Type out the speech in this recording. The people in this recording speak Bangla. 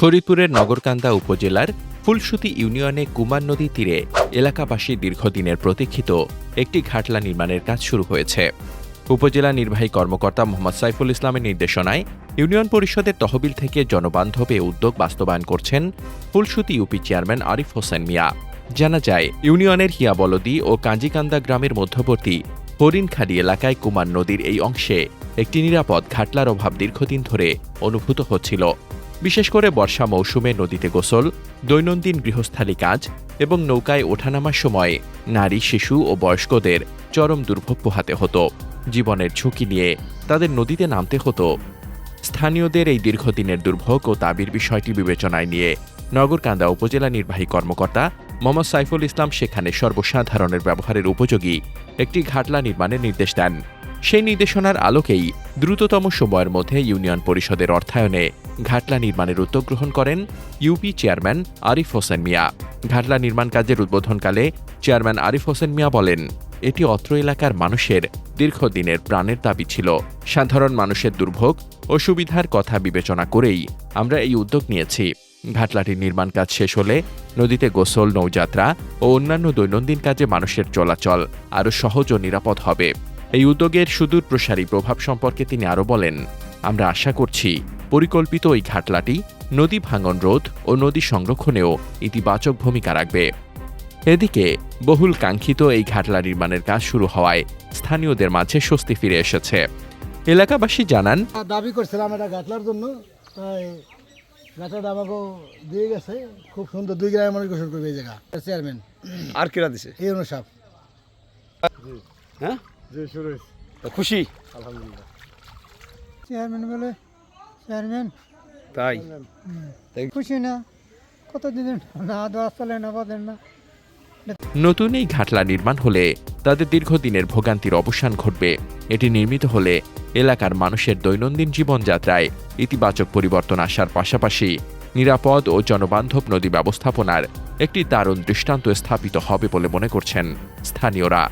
ফরিদপুরের নগরকান্দা উপজেলার ফুলসুতি ইউনিয়নে কুমার নদী তীরে এলাকাবাসী দীর্ঘদিনের প্রতীক্ষিত একটি ঘাটলা নির্মাণের কাজ শুরু হয়েছে। উপজেলা নির্বাহী কর্মকর্তা মোহাম্মদ সাইফুল ইসলামের নির্দেশনায় ইউনিয়ন পরিষদের তহবিল থেকে জনবান্ধব এ উদ্যোগ বাস্তবায়ন করছেন ফুলসুতি ইউপি চেয়ারম্যান আরিফ হোসেন মিয়া। জানা যায়, ইউনিয়নের হিয়াবলদি ও কাঞ্জিকান্দা গ্রামের মধ্যবর্তী হরিণখাড়ি এলাকায় কুমার নদীর এই অংশে একটি নিরাপদ ঘাটলার অভাব দীর্ঘদিন ধরে অনুভূত হচ্ছিল। বিশেষ করে বর্ষা মৌসুমে নদীতে গোসল, দৈনন্দিন গৃহস্থালী কাজ এবং নৌকায় ওঠানামার সময় নারী, শিশু ও বয়স্কদের চরম দুর্ভোগ পোহাতে হতো। জীবনের ঝুঁকি নিয়ে তাদের নদীতে নামতে হতো। স্থানীয়দের এই দীর্ঘদিনের দুর্ভোগ ও দাবির বিষয়টি বিবেচনায় নিয়ে নগরকান্দা উপজেলা নির্বাহী কর্মকর্তা মোহাম্মদ সাইফুল ইসলাম সেখানে সর্বসাধারণের ব্যবহারের উপযোগী একটি ঘাটলা নির্মাণের নির্দেশ দেন। সেই নির্দেশনার আলোকেই দ্রুততম সময়ের মধ্যে ইউনিয়ন পরিষদের অর্থায়নে ঘাটলা নির্মাণের উদ্যোগ গ্রহণ করেন ইউপি চেয়ারম্যান আরিফ হোসেন মিয়া। ঘাটলা নির্মাণ কাজের উদ্বোধনকালে চেয়ারম্যান আরিফ হোসেন মিয়া বলেন, এটি অত্র এলাকার মানুষের দীর্ঘদিনের প্রাণের দাবি ছিল। সাধারণ মানুষের দুর্ভোগ ও সুবিধার কথা বিবেচনা করেই আমরা এই উদ্যোগ নিয়েছি। ঘাটলাটির নির্মাণ কাজ শেষ হলে নদীতে গোসল, নৌযাত্রা ও অন্যান্য দৈনন্দিন কাজে মানুষের চলাচল আরও সহজ ও নিরাপদ হবে। এই উদ্যোগের সুদূর প্রসারী প্রভাব সম্পর্কে তিনি আরও বলেন, আমরা আশা করছি পরিকল্পিত এই ঘাটলাটি নদী ভাঙন রোধ ও নদী সংরক্ষণেও ইতিবাচক ভূমিকা রাখবে। এদিকে বহুল কাঙ্ক্ষিত এই ঘাটলা নির্মাণের কাজ শুরু হওয়ায় স্থানীয়দের মাঝে স্বস্তি ফিরে এসেছে। এলাকাবাসী জানান, দাবি করছিলাম এটা ঘাটলার জন্য, তাই ঘাটলাটা আমাকে দিয়ে গেছে। খুব সুন্দর, 2 গ্রামের মানুষ গোসল করবে এই জায়গা। চেয়ারম্যান আর কিরা দিছে এই অনুসাব। হ্যাঁ জি, শুরু হয়েছে। খুশি আলহামদুলিল্লাহ। চেয়ারম্যান বলে চেয়ারম্যান তাই খুশি না, কতদিন না দোয়া চলে না বাদেন না। নতুন এই ঘাটলা নির্মাণ হলে তাদের দীর্ঘদিনের ভোগান্তির অবসান ঘটবে। এটি নির্মিত হলে এলাকার মানুষের দৈনন্দিন জীবনযাত্রায় ইতিবাচক পরিবর্তন আসার পাশাপাশি নিরাপদ ও জনবান্ধব নদী ব্যবস্থাপনার একটি দারুণ দৃষ্টান্ত স্থাপিত হবে বলে মনে করছেন স্থানীয়রা।